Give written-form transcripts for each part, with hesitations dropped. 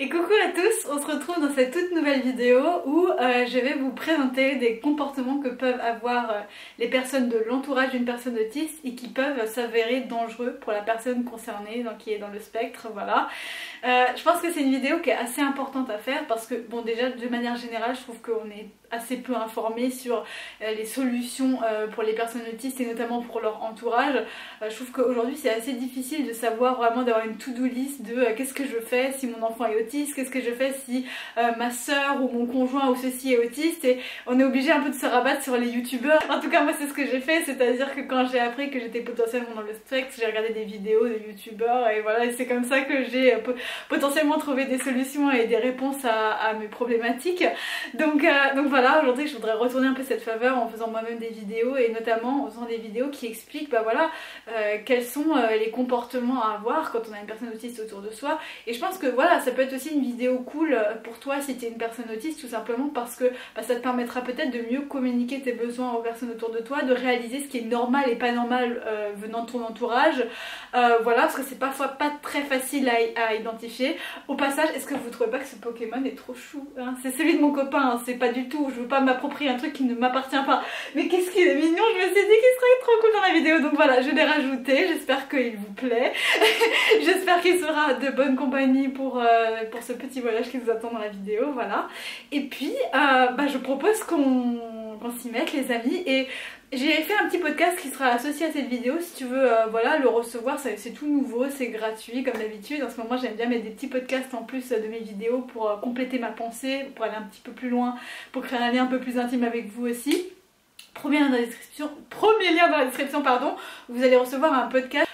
Et coucou à tous, on se retrouve dans cette toute nouvelle vidéo où je vais vous présenter des comportements que peuvent avoir les personnes de l'entourage d'une personne autiste et qui peuvent s'avérer dangereux pour la personne concernée, donc qui est dans le spectre, voilà. Je pense que c'est une vidéo qui est assez importante à faire parce que, bon, déjà de manière générale, je trouve qu'on est assez peu informé sur les solutions pour les personnes autistes et notamment pour leur entourage. Je trouve qu'aujourd'hui c'est assez difficile de savoir vraiment, d'avoir une to-do list de qu'est-ce que je fais si mon enfant est autiste, qu'est-ce que je fais si ma soeur ou mon conjoint ou ceci est autiste, et on est obligé un peu de se rabattre sur les youtubeurs. En tout cas moi c'est ce que j'ai fait, c'est-à-dire que quand j'ai appris que j'étais potentiellement dans le spectre, j'ai regardé des vidéos de youtubeurs et voilà, et c'est comme ça que j'ai potentiellement trouvé des solutions et des réponses à mes problématiques. Donc voilà, aujourd'hui je voudrais retourner un peu cette faveur en faisant moi-même des vidéos et notamment en faisant des vidéos qui expliquent quels sont les comportements à avoir quand on a une personne autiste autour de soi. Et je pense que voilà, ça peut être aussi une vidéo cool pour toi si tu es une personne autiste, tout simplement parce que ça te permettra peut-être de mieux communiquer tes besoins aux personnes autour de toi, de réaliser ce qui est normal et pas normal venant de ton entourage. Voilà, parce que c'est parfois pas très facile à identifier. Au passage, est-ce que vous trouvez pas que ce Pokémon est trop chou, hein? C'est celui de mon copain, hein, c'est pas du tout, je veux pas m'approprier un truc qui ne m'appartient pas. Mais qu'est-ce qu'il est mignon, je me suis dit qu'il serait trop cool dans la vidéo, donc voilà, je l'ai rajouté, j'espère qu'il vous plaît. J'espère qu'il sera de bonne compagnie pour ce petit voyage qui vous attend dans la vidéo, voilà. Et puis, je propose qu'on s'y mette les amis, et j'ai fait un petit podcast qui sera associé à cette vidéo si tu veux le recevoir, c'est tout nouveau, c'est gratuit comme d'habitude. En ce moment j'aime bien mettre des petits podcasts en plus de mes vidéos pour compléter ma pensée, pour aller un petit peu plus loin, pour créer un lien un peu plus intime avec vous aussi. Premier lien dans la description, pardon, vous allez recevoir un podcast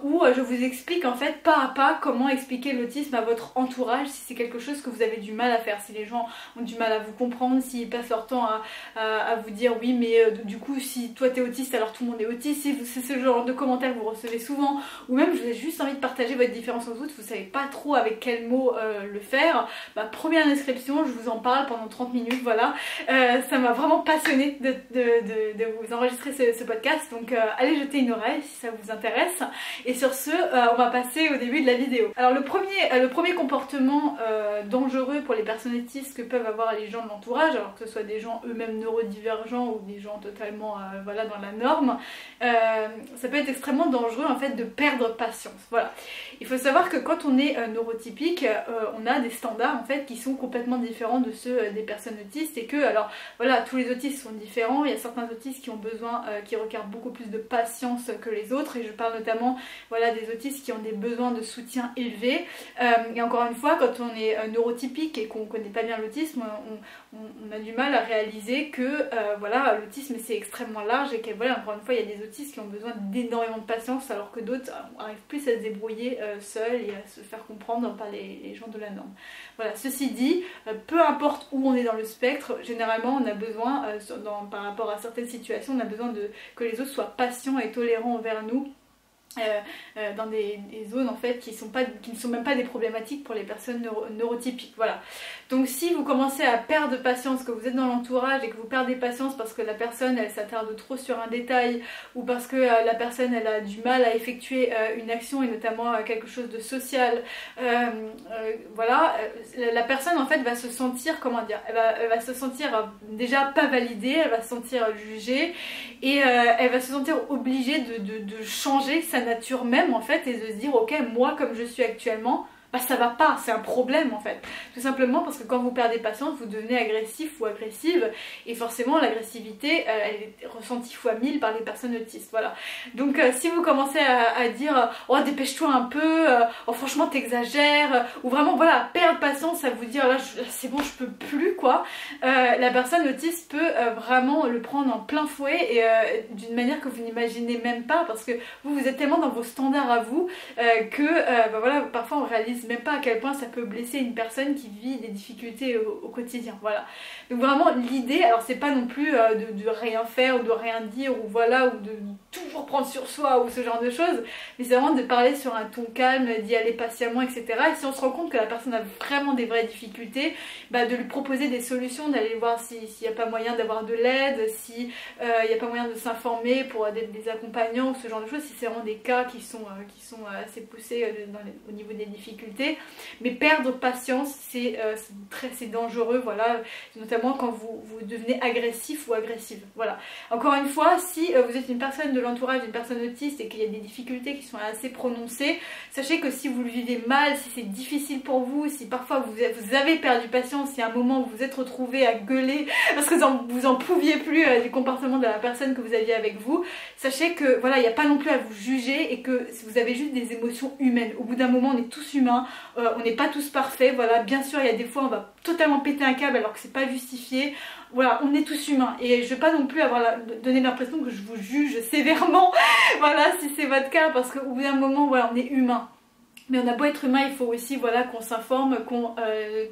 où je vous explique en fait pas à pas comment expliquer l'autisme à votre entourage si c'est quelque chose que vous avez du mal à faire, si les gens ont du mal à vous comprendre, s'ils passent leur temps à vous dire oui mais du coup si toi t'es autiste alors tout le monde est autiste, si c'est ce genre de commentaires que vous recevez souvent, ou même vous avez juste envie de partager votre différence aux autres, vous savez pas trop avec quel mot le faire, première description, je vous en parle pendant 30 minutes, voilà. Ça m'a vraiment passionnée de vous enregistrer ce podcast, donc allez jeter une oreille si ça vous intéresse. Et sur ce, on va passer au début de la vidéo. Alors le premier comportement dangereux pour les personnes autistes que peuvent avoir les gens de l'entourage, alors que ce soit des gens eux-mêmes neurodivergents ou des gens totalement dans la norme, ça peut être extrêmement dangereux en fait de perdre patience. Voilà. Il faut savoir que quand on est neurotypique, on a des standards en fait qui sont complètement différents de ceux des personnes autistes, et que alors voilà, tous les autistes sont différents. Il y a certains autistes qui ont besoin, qui requièrent beaucoup plus de patience que les autres, et je parle notamment des autistes qui ont des besoins de soutien élevés. Et encore une fois, quand on est neurotypique et qu'on ne connaît pas bien l'autisme, on a du mal à réaliser que l'autisme c'est extrêmement large, et que encore une fois il y a des autistes qui ont besoin d'énormément de patience alors que d'autres arrivent plus à se débrouiller seuls et à se faire comprendre par les gens de la norme. Voilà, ceci dit, peu importe où on est dans le spectre, généralement on a besoin, par rapport à certaines situations, on a besoin que les autres soient patients et tolérants envers nous. Dans des zones en fait qui ne sont même pas des problématiques pour les personnes neurotypiques, voilà. Donc si vous commencez à perdre patience, que vous êtes dans l'entourage et que vous perdez patience parce que la personne elle s'attarde trop sur un détail, ou parce que la personne elle a du mal à effectuer une action et notamment quelque chose de social, la personne en fait va se sentir, elle va se sentir déjà pas validée, elle va se sentir jugée, et elle va se sentir obligée de changer sa nature même en fait, et de se dire ok, moi comme je suis actuellement, ça va pas, c'est un problème en fait. Tout simplement parce que quand vous perdez patience, vous devenez agressif ou agressive, et forcément l'agressivité elle est ressentie fois 1000 par les personnes autistes, voilà. Donc si vous commencez à dire oh dépêche-toi un peu, oh franchement t'exagères, ou vraiment voilà, perdre patience à vous dire là c'est bon je peux plus quoi, la personne autiste peut vraiment le prendre en plein fouet, et d'une manière que vous n'imaginez même pas, parce que vous êtes tellement dans vos standards à vous que parfois on réalise même pas à quel point ça peut blesser une personne qui vit des difficultés au quotidien, voilà. Donc vraiment l'idée, alors c'est pas non plus de rien faire ou de rien dire, ou voilà, ou de toujours prendre sur soi ou ce genre de choses, mais c'est vraiment de parler sur un ton calme, d'y aller patiemment, etc. Et si on se rend compte que la personne a vraiment des vraies difficultés, de lui proposer des solutions, d'aller voir s'il n'y a pas moyen d'avoir de l'aide, s'il n'y a pas moyen de s'informer pour des accompagnants ou ce genre de choses, si c'est vraiment des cas qui sont assez poussés au niveau des difficultés, difficultés, mais perdre patience c'est dangereux, voilà, notamment quand vous devenez agressif ou agressive. Voilà. Encore une fois, si vous êtes une personne de l'entourage d'une personne autiste et qu'il y a des difficultés qui sont assez prononcées, sachez que si vous le vivez mal, si c'est difficile pour vous, si parfois vous avez perdu patience, si à un moment vous vous êtes retrouvé à gueuler parce que vous en pouviez plus du comportement de la personne que vous aviez avec vous, sachez que voilà, il n'y a pas non plus à vous juger et que vous avez juste des émotions humaines. Au bout d'un moment, on est tous humains, on n'est pas tous parfaits, voilà. Bien sûr, il y a des fois on va totalement péter un câble alors que c'est pas justifié. Voilà, on est tous humains et je vais pas non plus donner l'impression que je vous juge sévèrement, voilà, si c'est votre cas, parce qu'au bout d'un moment, voilà, on est humain. Mais on a beau être humain, il faut aussi voilà, qu'on s'informe, qu'on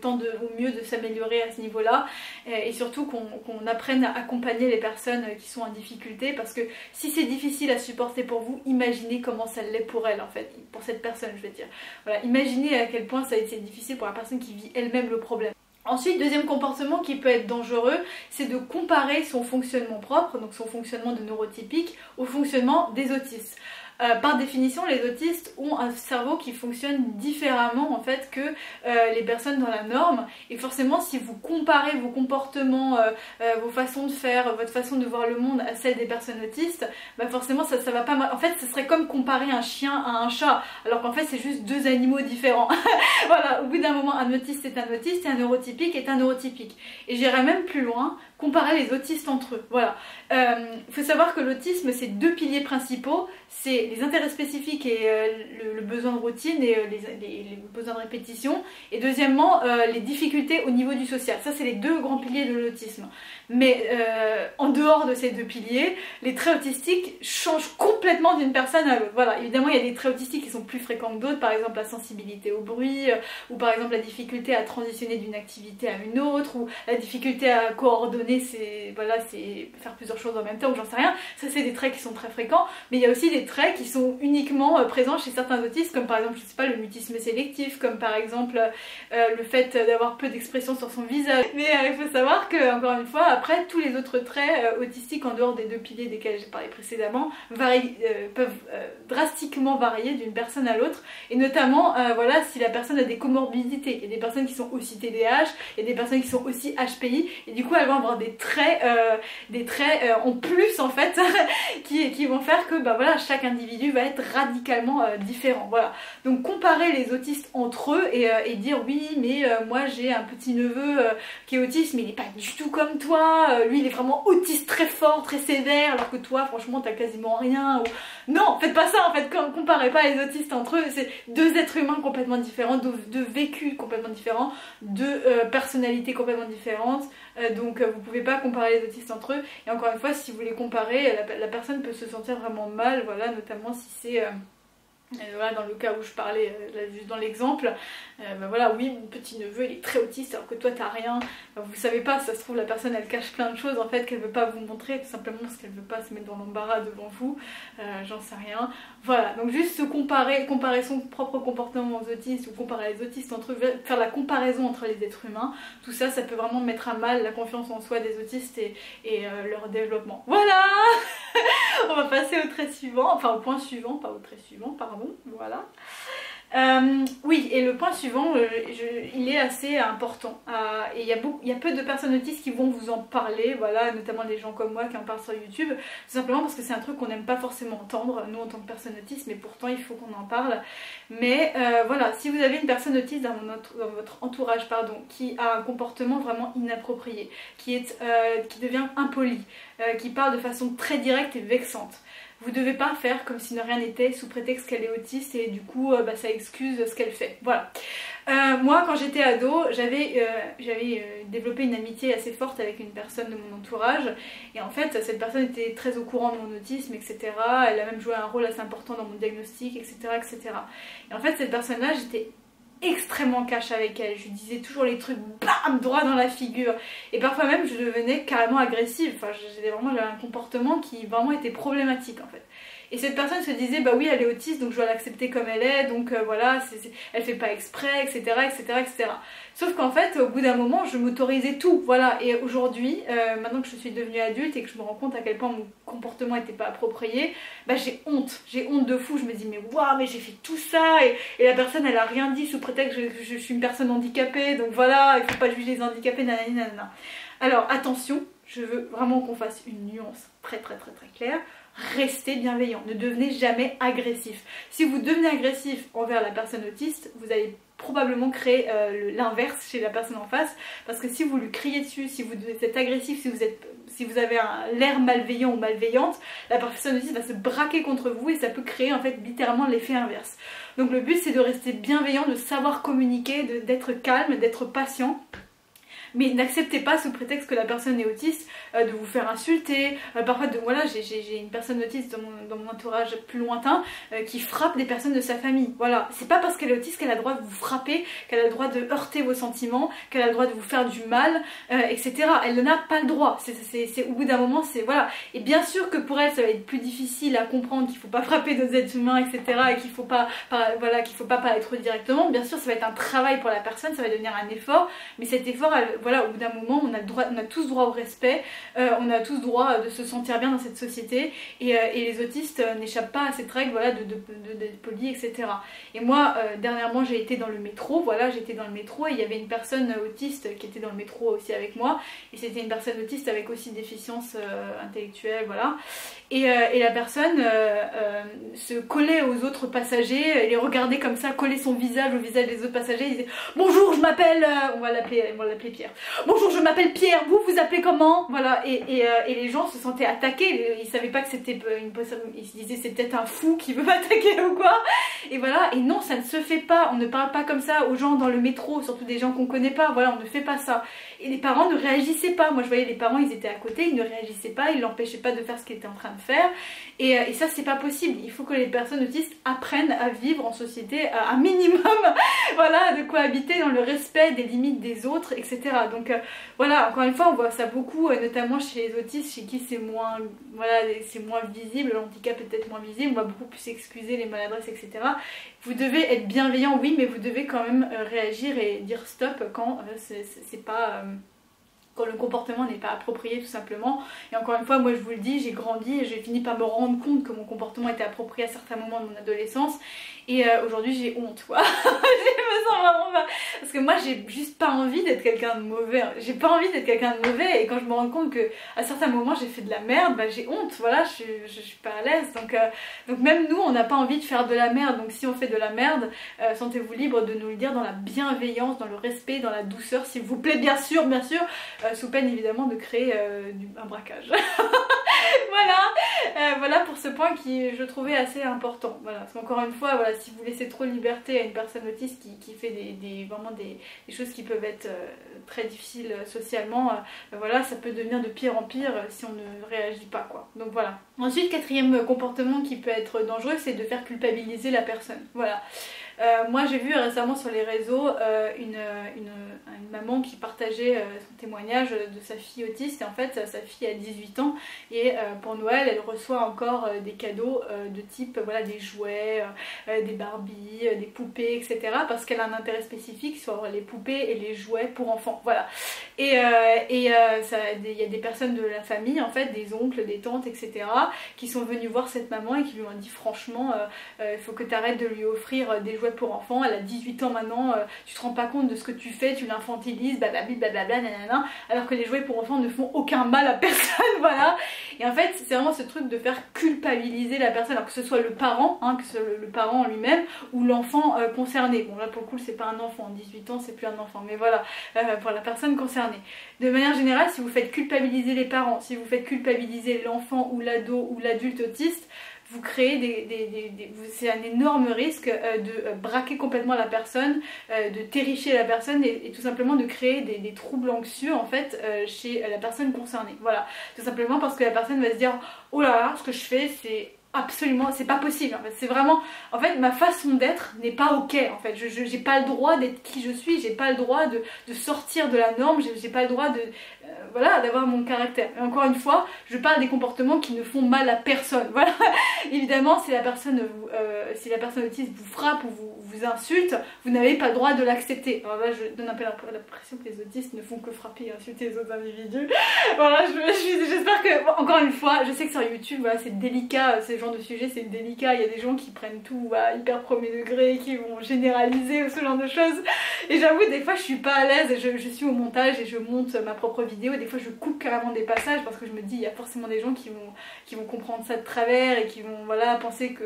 tente au mieux de s'améliorer à ce niveau-là et surtout qu'on apprenne à accompagner les personnes qui sont en difficulté, parce que si c'est difficile à supporter pour vous, imaginez comment ça l'est pour elle en fait, pour cette personne je veux dire. Voilà, imaginez à quel point ça a été difficile pour la personne qui vit elle-même le problème. Ensuite, deuxième comportement qui peut être dangereux, c'est de comparer son fonctionnement propre, donc son fonctionnement de neurotypique, au fonctionnement des autistes. Par définition, les autistes ont un cerveau qui fonctionne différemment en fait que les personnes dans la norme, et forcément si vous comparez vos comportements, vos façons de faire, votre façon de voir le monde à celle des personnes autistes, bah forcément ça va pas mal. En fait, ce serait comme comparer un chien à un chat, alors qu'en fait c'est juste deux animaux différents. Voilà, au bout d'un moment, un autiste est un autiste et un neurotypique est un neurotypique. Et j'irais même plus loin, comparer les autistes entre eux. Voilà. Faut savoir que l'autisme, c'est deux piliers principaux, c'est les intérêts spécifiques et le besoin de routine et les besoins de répétition, et deuxièmement les difficultés au niveau du social. Ça c'est les deux grands piliers de l'autisme. Mais en dehors de ces deux piliers, les traits autistiques changent complètement d'une personne à l'autre. Voilà, évidemment il y a des traits autistiques qui sont plus fréquents que d'autres, par exemple la sensibilité au bruit, ou par exemple la difficulté à transitionner d'une activité à une autre, ou la difficulté à coordonner c'est faire plusieurs choses en même temps, ou j'en sais rien. Ça c'est des traits qui sont très fréquents, mais il y a aussi des traits qui sont uniquement présents chez certains autistes, comme par exemple, je sais pas, le mutisme sélectif, comme par exemple le fait d'avoir peu d'expression sur son visage. Mais il faut savoir que, encore une fois, après tous les autres traits autistiques en dehors des deux piliers desquels j'ai parlé précédemment peuvent drastiquement varier d'une personne à l'autre, et notamment voilà, si la personne a des comorbidités. Il y a des personnes qui sont aussi TDAH, il y a des personnes qui sont aussi HPI, et du coup elles vont avoir des traits en plus en fait qui vont faire que bah voilà, chaque individu va être radicalement différent. Voilà, donc comparer les autistes entre eux et dire oui mais moi j'ai un petit neveu qui est autiste mais il est pas du tout comme toi, lui il est vraiment autiste très fort, très sévère, alors que toi franchement t'as quasiment rien, ou... Non, faites pas ça en fait, comparez pas les autistes entre eux, c'est deux êtres humains complètement différents, deux vécus complètement différents, deux personnalités complètement différentes, donc vous pouvez pas comparer les autistes entre eux. Et encore une fois, si vous les comparez, la personne peut se sentir vraiment mal, voilà, notamment si c'est voilà, dans le cas où je parlais juste dans l'exemple, ben voilà, oui mon petit neveu il est très autiste alors que toi t'as rien, ben, vous savez pas, ça se trouve la personne elle cache plein de choses en fait qu'elle veut pas vous montrer, tout simplement parce qu'elle veut pas se mettre dans l'embarras devant vous, j'en sais rien. Voilà, donc juste se comparer son propre comportement aux autistes, ou comparer les autistes entre eux, faire la comparaison entre les êtres humains, tout ça, ça peut vraiment mettre à mal la confiance en soi des autistes et leur développement. Voilà. On va passer au trait suivant, enfin au point suivant, pas au trait suivant, pardon, voilà. Oui, et le point suivant, il est assez important, et il y a peu de personnes autistes qui vont vous en parler, voilà, notamment des gens comme moi qui en parlent sur YouTube, tout simplement parce que c'est un truc qu'on n'aime pas forcément entendre, nous en tant que personnes autistes, mais pourtant il faut qu'on en parle. Mais voilà, si vous avez une personne autiste dans votre entourage, pardon, qui a un comportement vraiment inapproprié, qui devient impoli, qui parle de façon très directe et vexante, vous devez pas faire comme si de rien n'était sous prétexte qu'elle est autiste et du coup bah, ça excuse ce qu'elle fait. Voilà. Moi quand j'étais ado, j'avais développé une amitié assez forte avec une personne de mon entourage, et en fait cette personne était très au courant de mon autisme, etc. Elle a même joué un rôle assez important dans mon diagnostic, etc. etc. Et en fait cette personne là, j'étais extrêmement cash avec elle, je lui disais toujours les trucs bam droit dans la figure, et parfois même je devenais carrément agressive, enfin j'avais un comportement qui vraiment était problématique en fait. Et cette personne se disait bah oui elle est autiste donc je dois l'accepter comme elle est, donc voilà, elle fait pas exprès, etc. etc. etc. Sauf qu'en fait au bout d'un moment je m'autorisais tout, voilà. Et aujourd'hui, maintenant que je suis devenue adulte et que je me rends compte à quel point mon comportement n'était pas approprié, bah j'ai honte de fou. Je me dis mais waouh, mais j'ai fait tout ça et la personne elle a rien dit sous prétexte que je suis une personne handicapée, donc voilà, il faut pas juger les handicapés, nanani nanana. Alors attention, je veux vraiment qu'on fasse une nuance très claire. Restez bienveillant, ne devenez jamais agressif. Si vous devenez agressif envers la personne autiste, vous allez probablement créer l'inverse chez la personne en face, parce que si vous lui criez dessus, si vous êtes agressif, si vous avez l'air malveillant ou malveillante, la personne autiste va se braquer contre vous et ça peut créer en fait littéralement l'effet inverse. Donc le but c'est de rester bienveillant, de savoir communiquer, d'être calme, d'être patient. Mais n'acceptez pas sous prétexte que la personne est autiste de vous faire insulter. Parfois, voilà, j'ai une personne autiste dans mon entourage plus lointain qui frappe des personnes de sa famille. Voilà, c'est pas parce qu'elle est autiste qu'elle a le droit de vous frapper, qu'elle a le droit de heurter vos sentiments, qu'elle a le droit de vous faire du mal, etc. Elle n'en a pas le droit. Au bout d'un moment, c'est voilà. Et bien sûr que pour elle, ça va être plus difficile à comprendre qu'il faut pas frapper d'autres êtres humains, etc. Et qu'il faut pas parler trop directement. Bien sûr, ça va être un travail pour la personne, ça va devenir un effort. Mais cet effort, voilà, au bout d'un moment, on a tous droit au respect, on a tous droit de se sentir bien dans cette société, et les autistes n'échappent pas à cette règle, voilà, d'être poli, etc. Et moi, dernièrement, j'ai été dans le métro, voilà, j'étais dans le métro et il y avait une personne autiste qui était dans le métro aussi avec moi, et c'était une personne autiste avec aussi une déficience intellectuelle, voilà. Et la personne se collait aux autres passagers, les regardait comme ça, collait son visage au visage des autres passagers, il disait bonjour, je m'appelle, on va l'appeler Pierre. Bonjour, je m'appelle Pierre, vous appelez comment? Voilà, et les gens se sentaient attaqués, ils savaient pas que c'était une personne, ils se disaient c'est peut-être un fou qui veut m'attaquer ou quoi. Et voilà, et non, ça ne se fait pas, on ne parle pas comme ça aux gens dans le métro, surtout des gens qu'on connaît pas, voilà, on ne fait pas ça. Et les parents ne réagissaient pas, moi je voyais les parents, ils étaient à côté, ils ne réagissaient pas, ils l'empêchaient pas de faire ce qu'il était en train de faire, et ça c'est pas possible. Il faut que les personnes autistes apprennent à vivre en société, à un minimum, voilà, de cohabiter dans le respect des limites des autres, etc. Donc voilà, encore une fois, on voit ça beaucoup, notamment chez les autistes, chez qui c'est moins, voilà, c'est moins visible, le handicap est peut-être moins visible, on va beaucoup plus excuser les maladresses, etc. Vous devez être bienveillant, oui, mais vous devez quand même réagir et dire stop quand c'est pas... quand le comportement n'est pas approprié tout simplement. Et encore une fois, moi je vous le dis, j'ai grandi et j'ai fini par me rendre compte que mon comportement était approprié à certains moments de mon adolescence, et aujourd'hui j'ai honte, quoi. Je me sens vraiment pas... Parce que moi j'ai juste pas envie d'être quelqu'un de mauvais, j'ai pas envie d'être quelqu'un de mauvais, et quand je me rends compte que à certains moments j'ai fait de la merde, bah j'ai honte, voilà, je suis pas à l'aise, donc même nous on n'a pas envie de faire de la merde, donc si on fait de la merde, sentez-vous libre de nous le dire dans la bienveillance, dans le respect, dans la douceur, s'il vous plaît, bien sûr, sous peine évidemment de créer un braquage. Voilà pour ce point qui je trouvais assez important. Voilà, parce qu'encore une fois, voilà, si vous laissez trop de liberté à une personne autiste qui fait vraiment des choses qui peuvent être très difficiles socialement, voilà, ça peut devenir de pire en pire si on ne réagit pas, quoi. Donc voilà. Ensuite, quatrième comportement qui peut être dangereux, c'est de faire culpabiliser la personne. Voilà. Moi j'ai vu récemment sur les réseaux une maman qui partageait son témoignage de sa fille autiste, et en fait sa fille a 18 ans et pour Noël elle reçoit encore des cadeaux de type voilà, des jouets, des Barbie, des poupées, etc. parce qu'elle a un intérêt spécifique sur les poupées et les jouets pour enfants, voilà. Et il y a des personnes de la famille, en fait, des oncles, des tantes, etc. qui sont venus voir cette maman et qui lui ont dit franchement il faut que tu arrêtes de lui offrir des jouets pour enfants, elle a 18 ans maintenant, tu te rends pas compte de ce que tu fais, tu l'infantilises, blablabla, nanana, alors que les jouets pour enfants ne font aucun mal à personne, voilà. Et en fait c'est vraiment ce truc de faire culpabiliser la personne, alors que ce soit le parent, hein, que ce soit le parent lui-même ou l'enfant concerné. Bon là pour le coup c'est pas un enfant, 18 ans c'est plus un enfant, mais voilà, pour la personne concernée. De manière générale, si vous faites culpabiliser les parents, si vous faites culpabiliser l'enfant ou l'ado ou l'adulte autiste, vous créez c'est un énorme risque de braquer complètement la personne, de terrifier la personne et tout simplement de créer des troubles anxieux en fait chez la personne concernée. Voilà, tout simplement parce que la personne va se dire oh là là, ce que je fais c'est absolument, c'est pas possible en fait. C'est vraiment, en fait, ma façon d'être n'est pas ok en fait. J'ai pas le droit d'être qui je suis, j'ai pas le droit de sortir de la norme, j'ai pas le droit de voilà, d'avoir mon caractère. Et encore une fois, je parle des comportements qui ne font mal à personne. Voilà. Évidemment, si la personne autiste vous frappe ou vous insulte, vous n'avez pas le droit de l'accepter. Alors là, je donne un peu l'impression que les autistes ne font que frapper et insulter les autres individus. Voilà, j'espère que, bon, encore une fois, je sais que sur YouTube, voilà, c'est délicat, ce genre de sujet, c'est délicat. Il y a des gens qui prennent tout à hyper premier degré, qui vont généraliser ou ce genre de choses. Et j'avoue, des fois, je suis pas à l'aise et je suis au montage et je monte ma propre vidéo. Des fois, je coupe carrément des passages parce que je me dis, il y a forcément des gens qui vont comprendre ça de travers et qui vont, voilà, penser que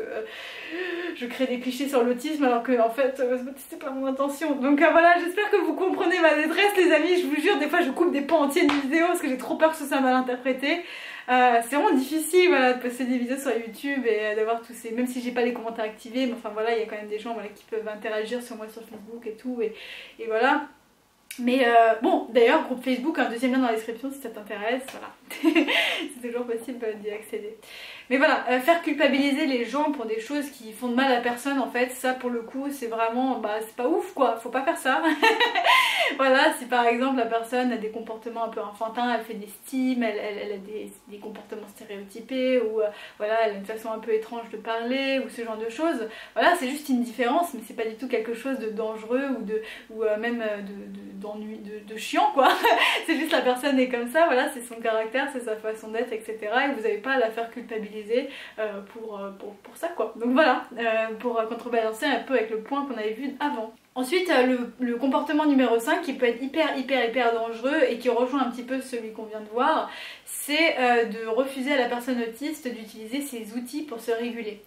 je crée des clichés sur l'autisme alors que, en fait, c'était pas mon intention. Donc voilà, j'espère que vous comprenez ma détresse, les amis. Je vous jure, des fois, je coupe des pans entiers de vidéos parce que j'ai trop peur que ce soit mal interprété. C'est vraiment difficile, voilà, de poster des vidéos sur YouTube et d'avoir tous ces... Même si j'ai pas les commentaires activés, mais enfin voilà, il y a quand même des gens, voilà, qui peuvent interagir sur moi sur Facebook et tout, et voilà. Mais bon, d'ailleurs, groupe Facebook, un deuxième lien dans la description si ça t'intéresse, voilà. C'est toujours possible d'y accéder. Mais voilà, faire culpabiliser les gens pour des choses qui font de mal à personne, en fait, ça pour le coup, c'est vraiment, bah c'est pas ouf quoi, faut pas faire ça. Voilà, si par exemple la personne a des comportements un peu enfantins, elle fait des stimes, elle a des comportements stéréotypés, ou voilà, elle a une façon un peu étrange de parler, ou ce genre de choses, voilà, c'est juste une différence, mais c'est pas du tout quelque chose de dangereux ou même de chiant quoi. C'est juste la personne est comme ça, voilà, c'est son caractère, c'est sa façon d'être, etc. Et vous n'avez pas à la faire culpabiliser pour ça quoi. Donc voilà, pour contrebalancer un peu avec le point qu'on avait vu avant. Ensuite, le comportement numéro 5 qui peut être hyper dangereux et qui rejoint un petit peu celui qu'on vient de voir, c'est de refuser à la personne autiste d'utiliser ses outils pour se réguler.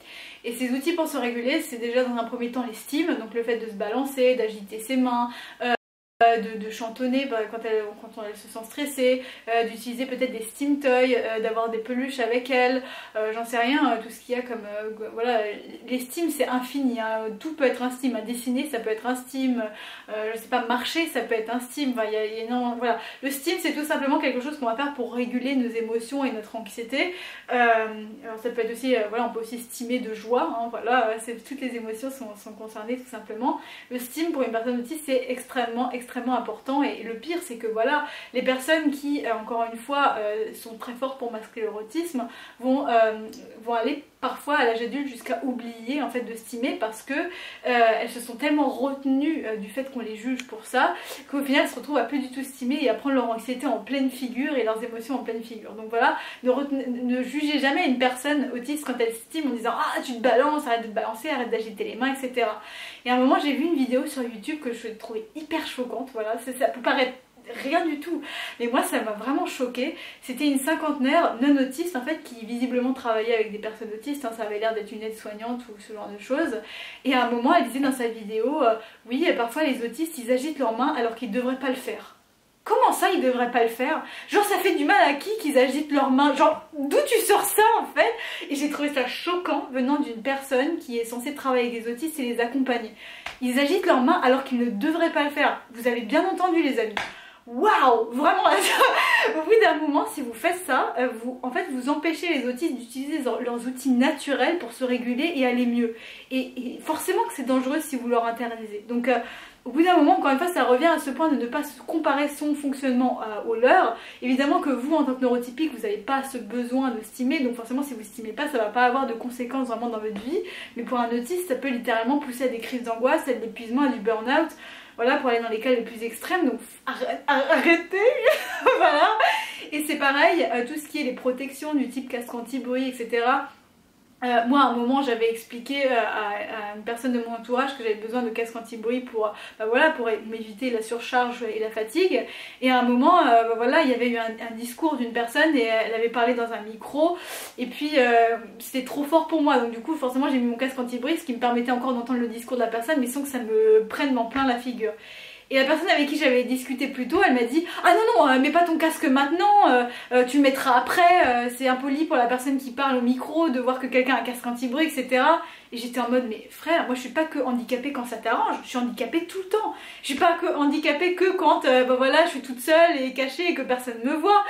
Et ces outils pour se réguler, c'est déjà dans un premier temps l'estime, donc le fait de se balancer, d'agiter ses mains, de chantonner quand elle se sent stressée, d'utiliser peut-être des steam toys, d'avoir des peluches avec elle, j'en sais rien, tout ce qu'il y a comme... voilà, les steams c'est infini, hein, tout peut être un steam, à dessiner ça peut être un steam, je sais pas, marcher ça peut être un steam, enfin, voilà. Le steam c'est tout simplement quelque chose qu'on va faire pour réguler nos émotions et notre anxiété. Alors ça peut être aussi, voilà, on peut aussi steamer de joie, hein, voilà, toutes les émotions sont concernées tout simplement. Le steam pour une personne autiste c'est extrêmement important, et le pire c'est que voilà, les personnes qui encore une fois sont très fortes pour masquer leur autisme vont aller parfois à l'âge adulte jusqu'à oublier en fait de stimer parce que elles se sont tellement retenues du fait qu'on les juge pour ça qu'au final elles se retrouvent à plus du tout stimer et à prendre leur anxiété en pleine figure et leurs émotions en pleine figure. Donc voilà, ne jugez jamais une personne autiste quand elle stime en disant ah tu te balances, arrête de te balancer, arrête d'agiter les mains, etc. Et à un moment j'ai vu une vidéo sur YouTube que je trouvais hyper choquante, voilà, ça peut paraître rien du tout, mais moi ça m'a vraiment choquée. C'était une cinquantenaire non autiste en fait qui visiblement travaillait avec des personnes autistes, hein, ça avait l'air d'être une aide-soignante ou ce genre de choses, et à un moment elle disait dans sa vidéo oui, parfois les autistes ils agitent leurs mains alors qu'ils devraient pas le faire. Comment ça ils devraient pas le faire? Genre ça fait du mal à qui qu'ils agitent leurs mains? Genre d'où tu sors ça en fait? Et j'ai trouvé ça choquant venant d'une personne qui est censée travailler avec des autistes et les accompagner. Ils agitent leurs mains alors qu'ils ne devraient pas le faire. Vous avez bien entendu les amis. Waouh, vraiment, au bout d'un moment, si vous faites ça, en fait, vous empêchez les autistes d'utiliser leurs outils naturels pour se réguler et aller mieux. Et forcément que c'est dangereux si vous leur interdisez. Donc, au bout d'un moment, encore une fois, ça revient à ce point de ne pas comparer son fonctionnement au leur. Évidemment que vous, en tant que neurotypique, vous n'avez pas ce besoin de stimer. Donc forcément, si vous ne stimez pas, ça ne va pas avoir de conséquences vraiment dans votre vie. Mais pour un autiste, ça peut littéralement pousser à des crises d'angoisse, à de l'épuisement, à du burn-out. Voilà, pour aller dans les cas les plus extrêmes, donc arrêtez. Voilà. Et c'est pareil, tout ce qui est les protections du type casque anti-bruit, etc. Moi à un moment j'avais expliqué à une personne de mon entourage que j'avais besoin de casque anti-bruit pour voilà, pour m'éviter la surcharge et la fatigue, et à un moment voilà, il y avait eu un discours d'une personne et elle avait parlé dans un micro et puis c'était trop fort pour moi, donc du coup forcément j'ai mis mon casque anti-bruit, ce qui me permettait encore d'entendre le discours de la personne mais sans que ça me prenne en plein la figure. Et la personne avec qui j'avais discuté plus tôt, elle m'a dit ah non, mets pas ton casque maintenant, tu le mettras après, c'est impoli pour la personne qui parle au micro de voir que quelqu'un a un casque anti-bruit, etc. Et j'étais en mode, mais frère, moi je suis pas que handicapée quand ça t'arrange, je suis handicapée tout le temps. Je suis pas que handicapée que quand voilà, je suis toute seule et cachée et que personne me voit.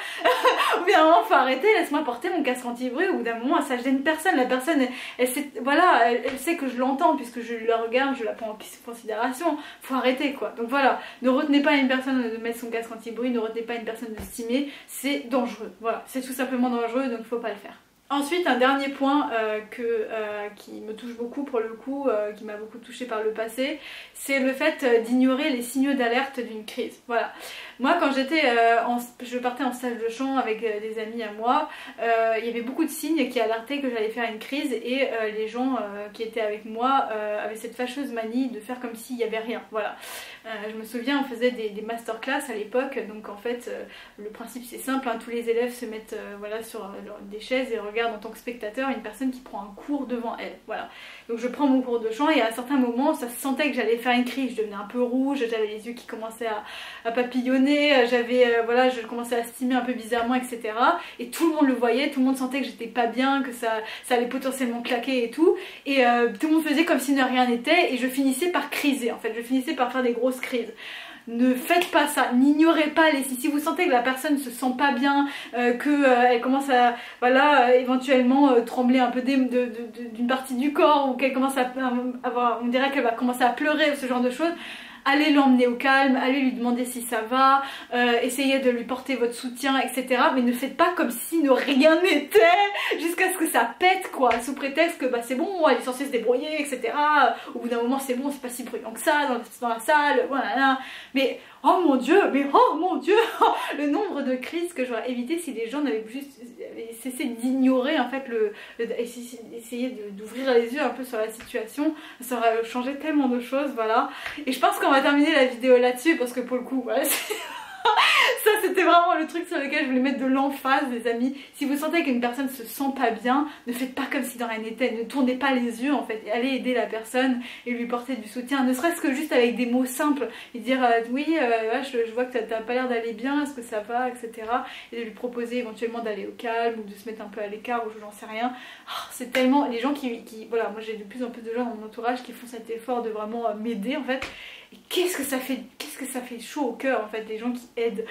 Au bout d'un moment, faut arrêter, laisse-moi porter mon casque anti-bruit. Au bout d'un moment, ça gêne personne. La personne, elle sait, voilà, elle sait que je l'entends puisque je la regarde, je la prends en considération. Faut arrêter quoi. Donc voilà, ne retenez pas à une personne de mettre son casque anti-bruit, ne retenez pas à une personne de stimer, c'est dangereux. Voilà, c'est tout simplement dangereux, donc faut pas le faire. Ensuite, un dernier point qui me touche beaucoup pour le coup, qui m'a beaucoup touchée par le passé, c'est le fait d'ignorer les signaux d'alerte d'une crise. Voilà. Moi, quand je partais en stage de chant avec des amis à moi, il y avait beaucoup de signes qui alertaient que j'allais faire une crise et les gens qui étaient avec moi avaient cette fâcheuse manie de faire comme s'il n'y avait rien. Voilà. Je me souviens, on faisait des masterclass à l'époque, donc en fait, le principe c'est simple, hein, tous les élèves se mettent voilà, sur des chaises et regardent en tant que spectateur une personne qui prend un cours devant elle. Voilà. Donc je prends mon cours de chant et à un certain moment, ça se sentait que j'allais faire une crise, je devenais un peu rouge, j'avais les yeux qui commençaient à papillonner, voilà, je commençais à stimer un peu bizarrement, etc. Et tout le monde le voyait, tout le monde sentait que j'étais pas bien, que ça allait potentiellement claquer et tout. Et tout le monde faisait comme si de rien n'était et je finissais par criser en fait, je finissais par faire des grosses crises. Ne faites pas ça, n'ignorez pas les signes. Si vous sentez que la personne ne se sent pas bien, qu'elle commence à voilà, éventuellement trembler un peu d'une partie du corps ou qu'elle commence à avoir, on dirait qu'elle va commencer à pleurer ou ce genre de choses, allez l'emmener au calme, allez lui demander si ça va, essayez de lui porter votre soutien, etc. Mais ne faites pas comme si de rien n'était, jusqu'à ce que ça pète, quoi, sous prétexte que bah, c'est bon, elle est censée se débrouiller, etc. Au bout d'un moment, c'est bon, c'est pas si bruyant que ça dans la salle, voilà. Mais oh mon dieu, le nombre de crises que j'aurais évité si les gens n'avaient juste cessé d'ignorer en fait essayer d'ouvrir les yeux un peu sur la situation, ça aurait changé tellement de choses, voilà. Et je pense qu'on va terminer la vidéo là-dessus parce que pour le coup, voilà, ça c'était vraiment le truc sur lequel je voulais mettre de l'emphase, les amis. Si vous sentez qu'une personne se sent pas bien, ne faites pas comme si de rien n'était, ne tournez pas les yeux en fait, allez aider la personne et lui porter du soutien, ne serait-ce que juste avec des mots simples et dire oui, je vois que t'as pas l'air d'aller bien, est-ce que ça va, etc. Et de lui proposer éventuellement d'aller au calme ou de se mettre un peu à l'écart ou je n'en sais rien. Oh, c'est tellement, les gens qui voilà, moi j'ai de plus en plus de gens dans mon entourage qui font cet effort de vraiment m'aider en fait. Et qu'est-ce que ça fait chaud au cœur en fait, les gens qui aident.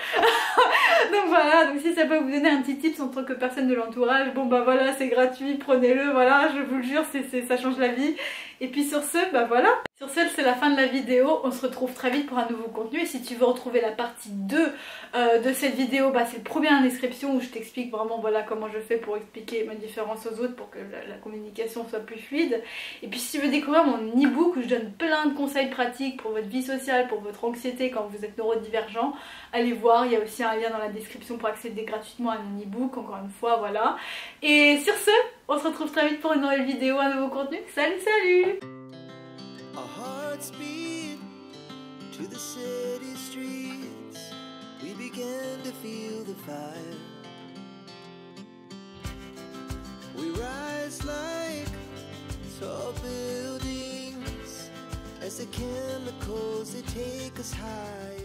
Donc voilà, donc si ça peut vous donner un petit tips en tant que personne de l'entourage, bon bah voilà, c'est gratuit, prenez-le, voilà, je vous le jure, ça change la vie. Et puis sur ce, bah voilà. Sur ce, c'est la fin de la vidéo, on se retrouve très vite pour un nouveau contenu. Et si tu veux retrouver la partie 2 de cette vidéo, bah c'est le premier en description où je t'explique vraiment voilà comment je fais pour expliquer ma différence aux autres pour que la communication soit plus fluide. Et puis si tu veux découvrir mon e-book où je donne plein de conseils pratiques pour votre vie sociale, pour votre anxiété quand vous êtes neurodivergent, allez voir, il y a aussi un lien dans la description pour accéder gratuitement à mon e-book, encore une fois, voilà. Et sur ce, on se retrouve très vite pour une nouvelle vidéo, un nouveau contenu. Salut, salut! Our hearts beat to the city streets. We began to feel the fire. We rise like tall buildings as the chemicals they take us higher.